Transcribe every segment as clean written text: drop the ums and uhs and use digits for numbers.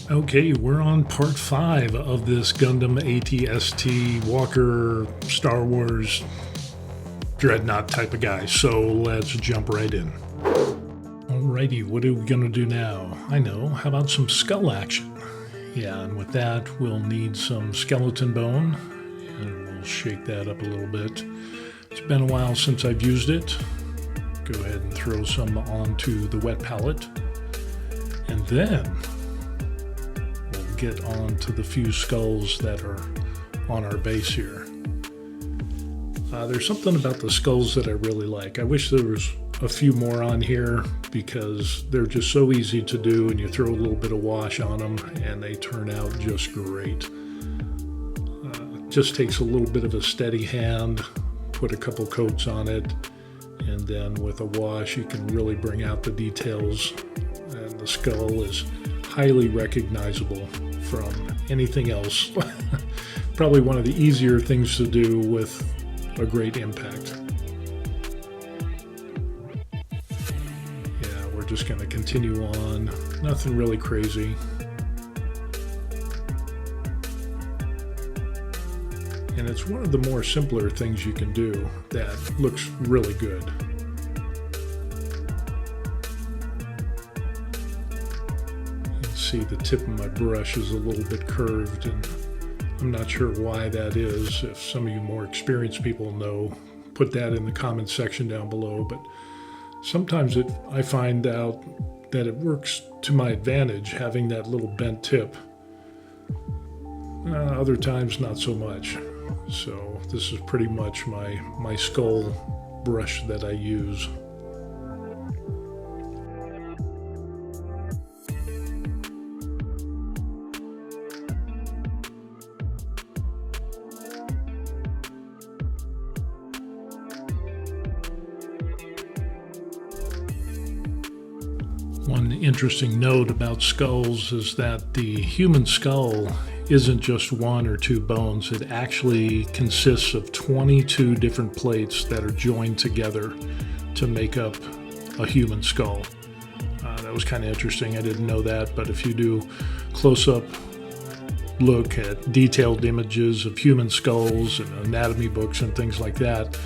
Okay, we're on part 5 of this Gundam ATST Walker Star Wars Dreadnought type of guy, so let's jump right in. Alrighty, what are we going to do now? I know, how about some skull action? Yeah, and with that we'll need some skeleton bone, and we'll shake that up a little bit. It's been a while since I've used it. Go ahead and throw some onto the wet palette, and then get on to the few skulls that are on our base here. There's something about the skulls that I really like. I wish there was a few more on here because they're just so easy to do, and you throw a little bit of wash on them and they turn out just great. Just takes a little bit of a steady hand, put a couple coats on it, and then with a wash you can really bring out the details, and the skull is highly recognizable from anything else. Probably one of the easier things to do with a great impact. Yeah, we're just going to continue on. Nothing really crazy. And it's one of the more simpler things you can do that looks really good. See, the tip of my brush is a little bit curved, and I'm not sure why that is. If some of you more experienced people know, put that in the comment section down below. But sometimes I find out that it works to my advantage having that little bent tip. Other times not so much. So this is pretty much my skull brush that I use. One interesting note about skulls is that the human skull isn't just one or two bones. It actually consists of 22 different plates that are joined together to make up a human skull. That was kind of interesting. I didn't know that, but if you do close-up look at detailed images of human skulls and anatomy books and things like that,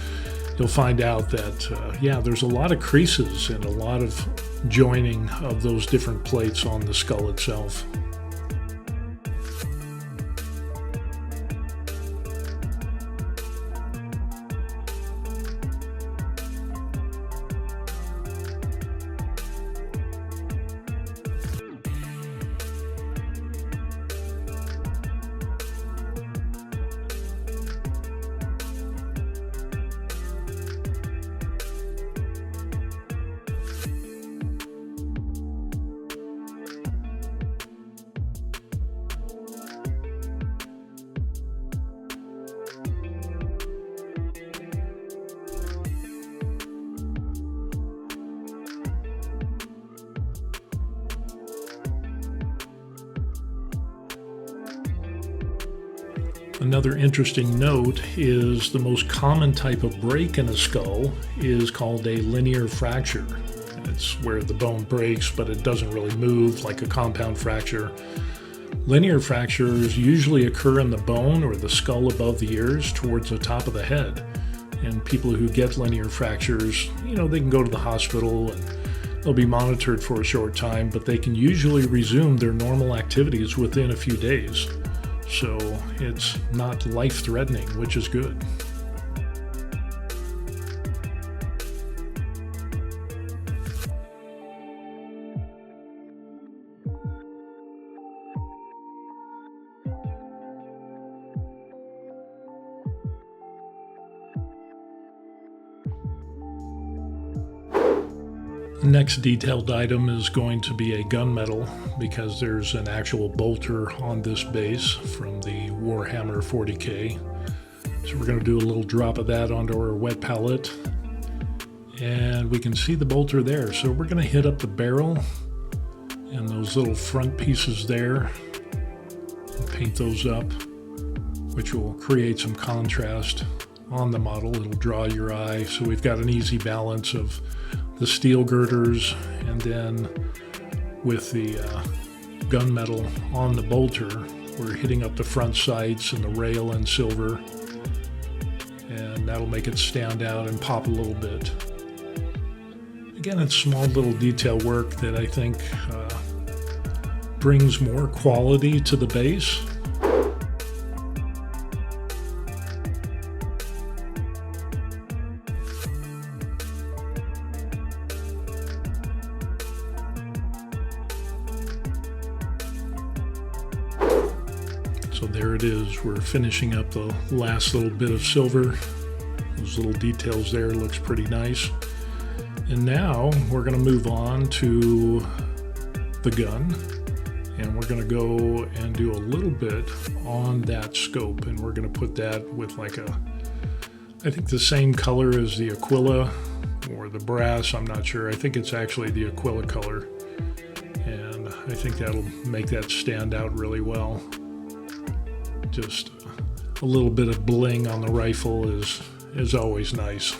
you'll find out that, yeah, there's a lot of creases and a lot of joining of those different plates on the skull itself. Another interesting note is the most common type of break in a skull is called a linear fracture. It's where the bone breaks, but it doesn't really move like a compound fracture. Linear fractures usually occur in the bone or the skull above the ears towards the top of the head. And people who get linear fractures, they can go to the hospital and they'll be monitored for a short time, but they can usually resume their normal activities within a few days. So it's not life-threatening, which is good. The next detailed item is going to be a gunmetal, because there's an actual bolter on this base from the Warhammer 40K. So we're going to do a little drop of that onto our wet palette, and we can see the bolter there. So we're going to hit up the barrel and those little front pieces there and paint those up, which will create some contrast on the model. It'll draw your eye. So we've got an easy balance of the steel girders and then with the gunmetal on the bolter. We're hitting up the front sights and the rail in silver, and that'll make it stand out and pop a little bit. Again, it's small little detail work that I think brings more quality to the base. So there it is. We're finishing up the last little bit of silver. Those little details there looks pretty nice. And now we're going to move on to the gun, and we're going to go and do a little bit on that scope, and we're going to put that with like I think the same color as the Aquila or the brass. I'm not sure. I think it's actually the Aquila color, and I think that'll make that stand out really well. Just a little bit of bling on the rifle is always nice.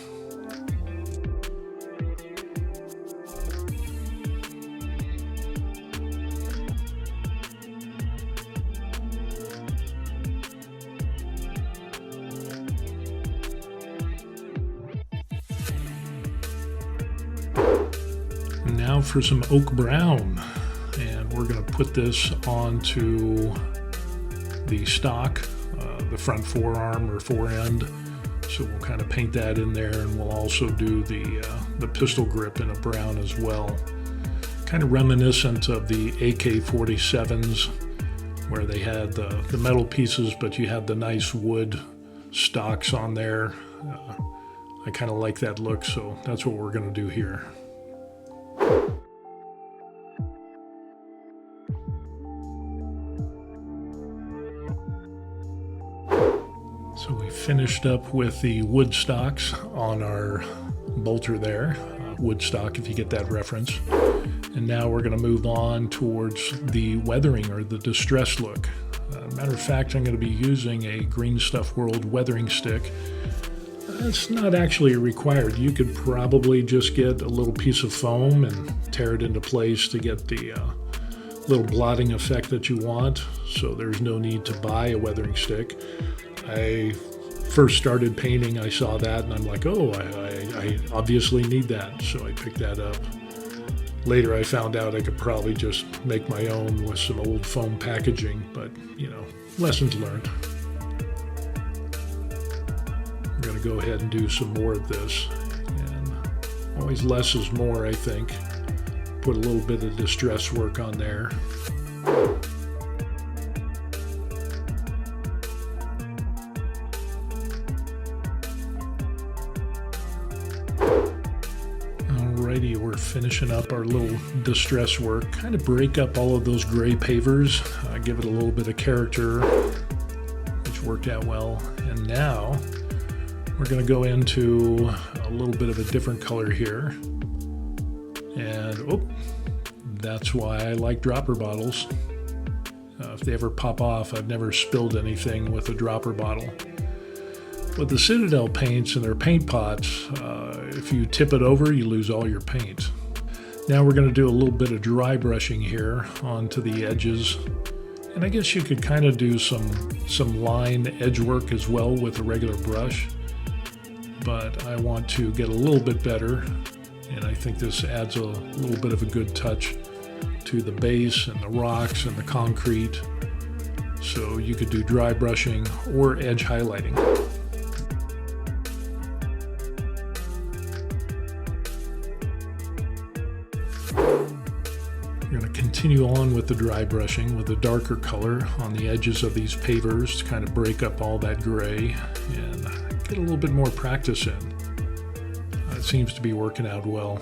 Now for some oak brown, and we're going to put this onto the stock, the front forearm or forend. So we'll kind of paint that in there, and we'll also do the pistol grip in a brown as well. Kind of reminiscent of the AK-47s, where they had the metal pieces, but you had the nice wood stocks on there. I kind of like that look, so that's what we're going to do here. So we finished up with the wood stocks on our bolter there, wood stock if you get that reference. And now we're going to move on towards the weathering or the distress look. Matter of fact, I'm going to be using a Green Stuff World weathering stick. It's not actually required. You could probably just get a little piece of foam and tear it into place to get the little blotting effect that you want. So there's no need to buy a weathering stick. I first started painting, I saw that, and I'm like, oh, I obviously need that, so I picked that up. Later I found out I could probably just make my own with some old foam packaging, but, you know, lessons learned. I'm going to go ahead and do some more of this, and always less is more, I think. Put a little bit of distress work on there. Alrighty, we're finishing up our little distress work. Kind of break up all of those gray pavers, give it a little bit of character, which worked out well. And now we're going to go into a little bit of a different color here. And that's why I like dropper bottles. If they ever pop off, I've never spilled anything with a dropper bottle. With the Citadel paints and their paint pots, if you tip it over, you lose all your paint. Now we're going to do a little bit of dry brushing here onto the edges. And I guess you could kind of do some line edge work as well with a regular brush. But I want to get a little bit better, and I think this adds a little bit of a good touch to the base and the rocks and the concrete. So you could do dry brushing or edge highlighting. We're going to continue on with the dry brushing with a darker color on the edges of these pavers to kind of break up all that gray and get a little bit more practice in. It seems to be working out well.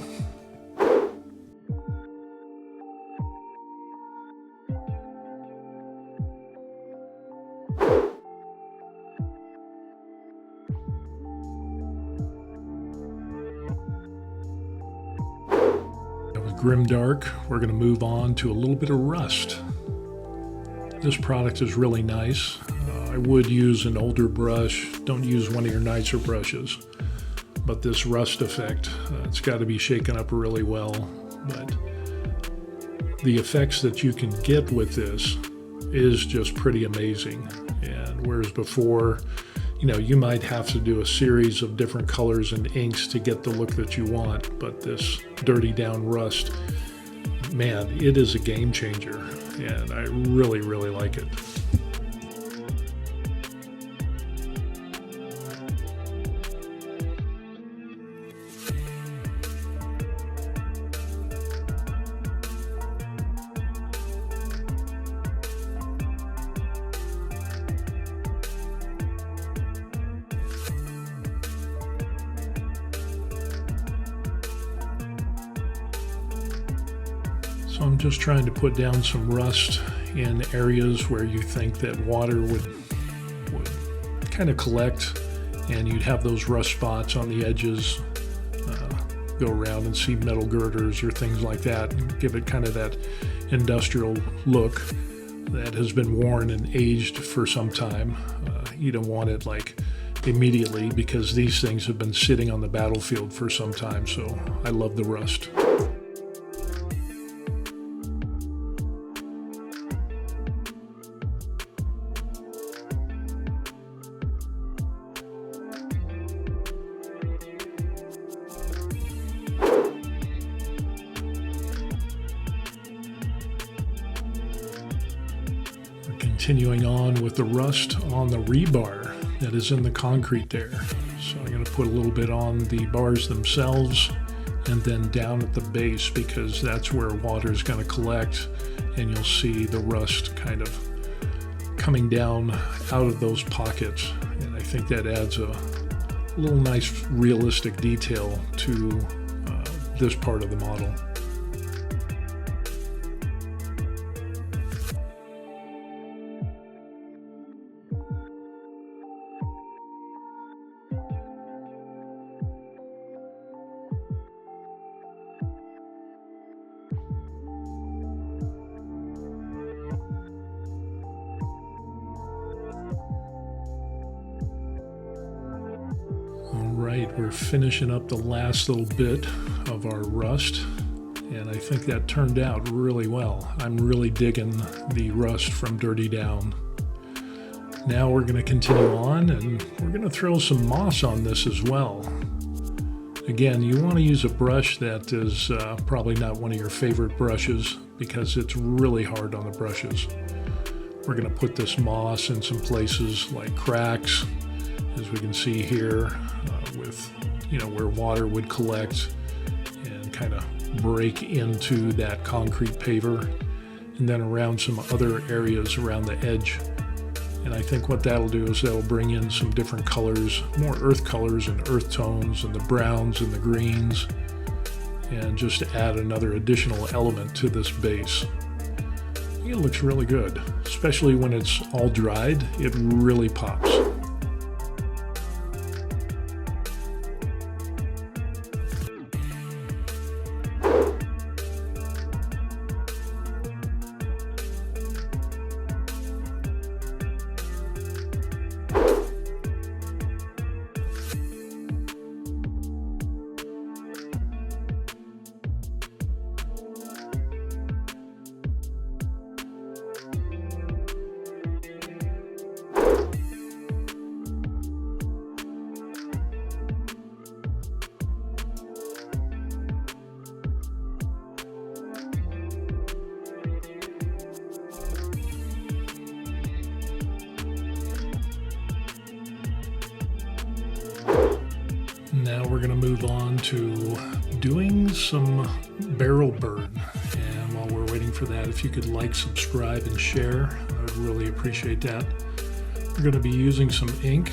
Grimdark, we're going to move on to a little bit of rust. This product is really nice. I would use an older brush. Don't use one of your nicer brushes. But this rust effect, it's got to be shaken up really well. But the effects that you can get with this is just pretty amazing. And whereas before, you might have to do a series of different colors and inks to get the look that you want, but this dirty down rust, man, it is a game changer, and I really, really like it. So I'm just trying to put down some rust in areas where you think that water would kind of collect, and you'd have those rust spots on the edges. Go around and see metal girders or things like that, and give it kind of that industrial look that has been worn and aged for some time. You don't want it like immediately, because these things have been sitting on the battlefield for some time, so I love the rust. Continuing on with the rust on the rebar that is in the concrete there. So I'm going to put a little bit on the bars themselves and then down at the base, because that's where water is going to collect, and you'll see the rust kind of coming down out of those pockets. And I think that adds a little nice realistic detail to this part of the model. Alright, we're finishing up the last little bit of our rust, and I think that turned out really well. I'm really digging the rust from Dirty Down. Now we're going to continue on, and we're going to throw some moss on this as well. Again, you want to use a brush that is probably not one of your favorite brushes, because it's really hard on the brushes. We're going to put this moss in some places like cracks, as we can see here, with where water would collect and kind of break into that concrete paver, and then around some other areas around the edge. And I think what that'll do is that'll bring in some different colors, more earth colors and earth tones, and the browns and the greens, and just add another additional element to this base. I think it looks really good, especially when it's all dried. It really pops. Now we're going to move on to doing some barrel burn. And while we're waiting for that, if you could like, subscribe, and share, I would really appreciate that. We're going to be using some ink.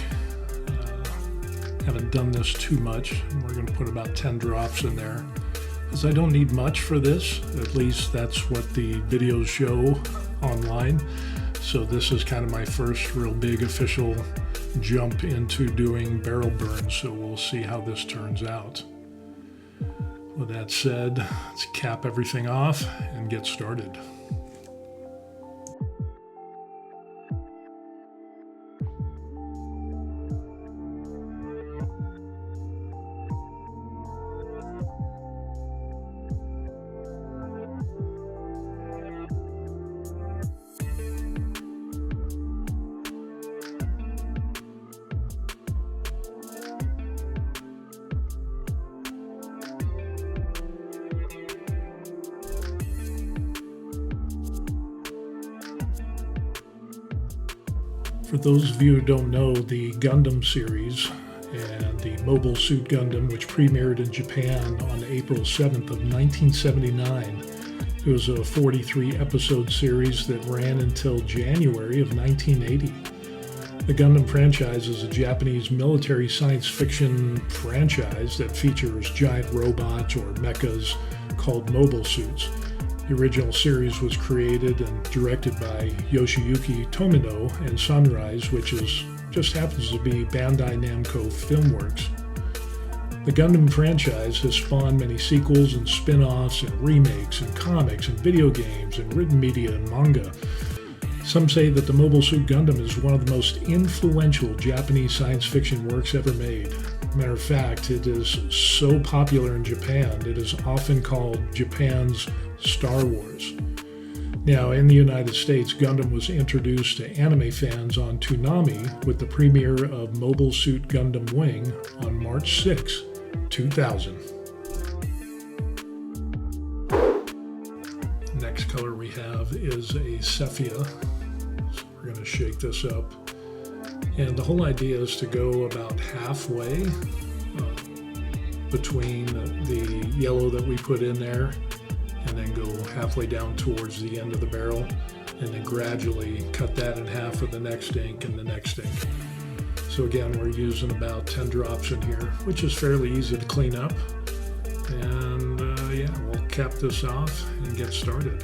Haven't done this too much. We're going to put about 10 drops in there, because I don't need much for this. At least that's what the videos show online. So this is kind of my first real big official jump into doing barrel burns, so we'll see how this turns out. With that said, let's cap everything off and get started. For those of you who don't know, the Gundam series and the Mobile Suit Gundam, which premiered in Japan on April 7th of 1979, it was a 43-episode series that ran until January of 1980. The Gundam franchise is a Japanese military science fiction franchise that features giant robots or mechas called mobile suits. The original series was created and directed by Yoshiyuki Tomino and Sunrise, which just happens to be Bandai Namco Filmworks. The Gundam franchise has spawned many sequels and spin-offs and remakes and comics and video games and written media and manga. Some say that the Mobile Suit Gundam is one of the most influential Japanese science fiction works ever made. Matter of fact, it is so popular in Japan, it is often called Japan's Star Wars. Now, in the United States, Gundam was introduced to anime fans on Toonami with the premiere of Mobile Suit Gundam Wing on March 6, 2000. Next color we have is a sepia. So we're going to shake this up. And the whole idea is to go about halfway between the yellow that we put in there and then go halfway down towards the end of the barrel and then gradually cut that in half with the next ink and the next ink. So again, we're using about 10 drops in here, which is fairly easy to clean up. And yeah, we'll cap this off and get started.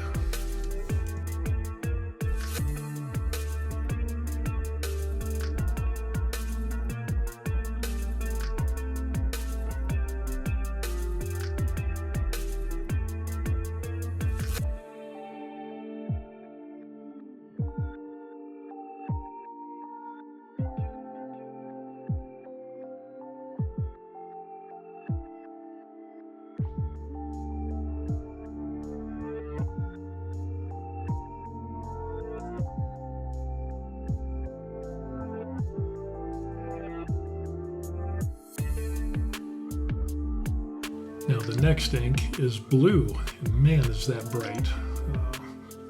Now the next ink is blue, and man is that bright.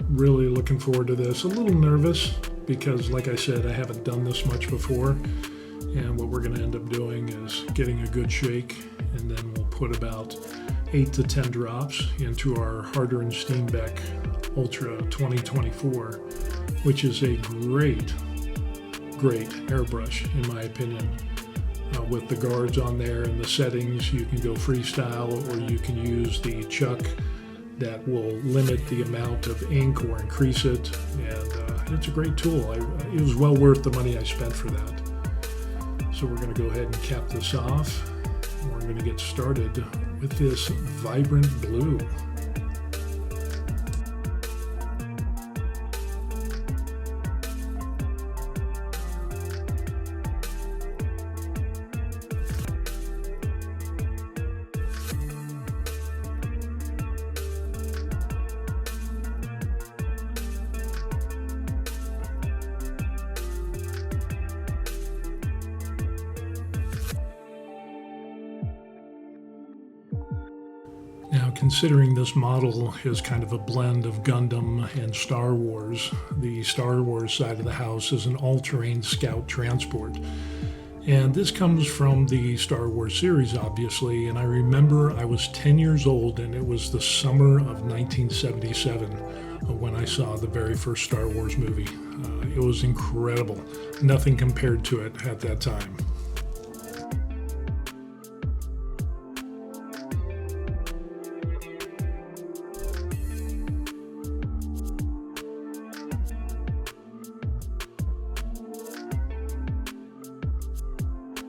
Really looking forward to this. A little nervous because, like I said, I haven't done this much before, and what we're going to end up doing is getting a good shake, and then we'll put about 8 to 10 drops into our Harder and Steenbeck Ultra 2024, which is a great airbrush in my opinion. With the guards on there and the settings, you can go freestyle or you can use the chuck that will limit the amount of ink or increase it, and it's a great tool. It was well worth the money I spent for that. So we're going to go ahead and cap this off, and we're going to get started with this vibrant blue. Now, considering this model is kind of a blend of Gundam and Star Wars, the Star Wars side of the house is an all-terrain scout transport. And this comes from the Star Wars series, obviously, and I remember I was 10 years old, and it was the summer of 1977 when I saw the very first Star Wars movie. It was incredible. Nothing compared to it at that time.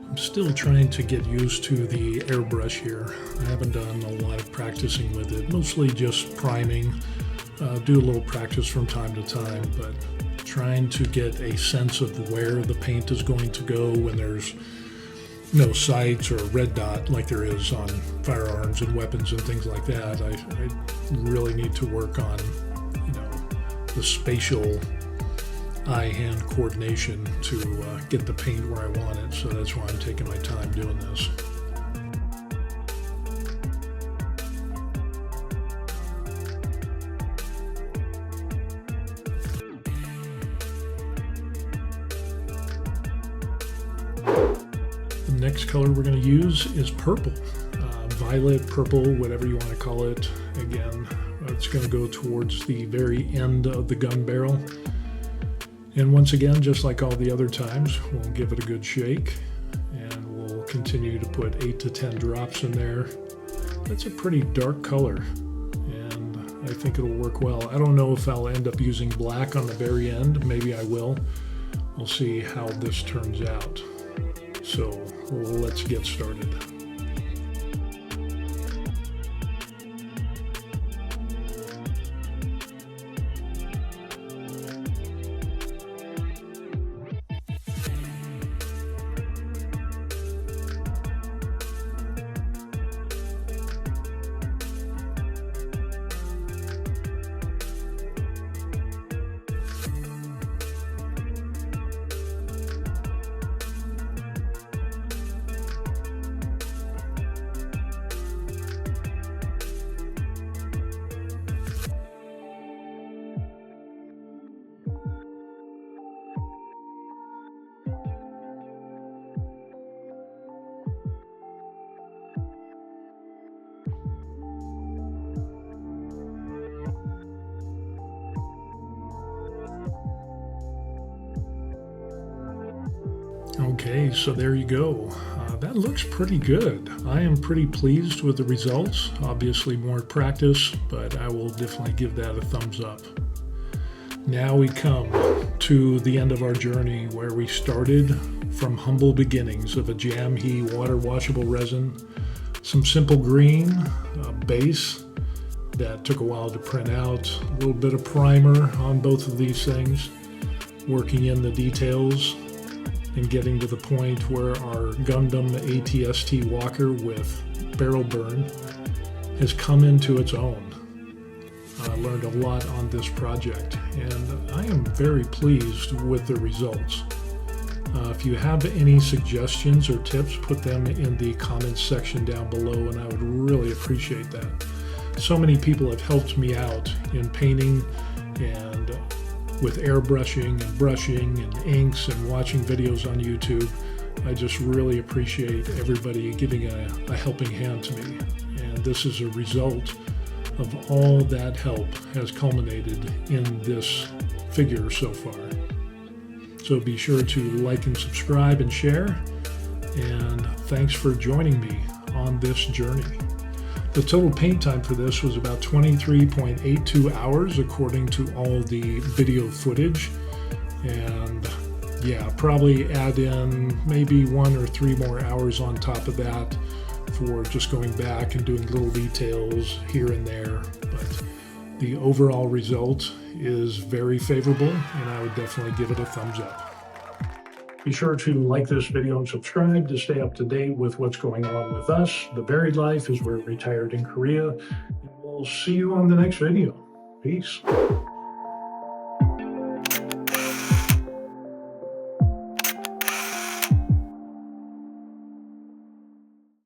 I'm still trying to get used to the airbrush here. I haven't done a lot of practicing with it, mostly just priming. Do a little practice from time to time, but trying to get a sense of where the paint is going to go when there's no sights or a red dot like there is on firearms and weapons and things like that. I really need to work on, the spatial eye-hand coordination to get the paint where I want it, so that's why I'm taking my time doing this. The next color we're going to use is purple. Violet, purple, whatever you want to call it. Again, it's going to go towards the very end of the gun barrel. And once again, just like all the other times, we'll give it a good shake, and we'll continue to put 8 to 10 drops in there. That's a pretty dark color, and I think it'll work well. I don't know if I'll end up using black on the very end. Maybe I will. We'll see how this turns out. So let's get started. Okay, so there you go. That looks pretty good. I am pretty pleased with the results. Obviously more practice, but I will definitely give that a thumbs up. Now we come to the end of our journey where we started from humble beginnings of a Jam-He water washable resin, some simple green, a base that took a while to print out, a little bit of primer on both of these things, working in the details, and getting to the point where our Gundam ATST walker with barrel burn has come into its own. I learned a lot on this project, and I am very pleased with the results. If you have any suggestions or tips, put them in the comments section down below, and I would really appreciate that. So many people have helped me out in painting and with airbrushing and brushing and inks and watching videos on YouTube. I just really appreciate everybody giving a helping hand to me. And this is a result of all that help has culminated in this figure so far. So be sure to like and subscribe and share. And thanks for joining me on this journey. The total paint time for this was about 23.82 hours according to all the video footage. And yeah, probably add in maybe 1 or 3 more hours on top of that for just going back and doing little details here and there. But the overall result is very favorable, and I would definitely give it a thumbs up. Be sure to like this video and subscribe to stay up to date with what's going on with us. The Varied Life is we're retired in Korea. We'll see you on the next video. Peace.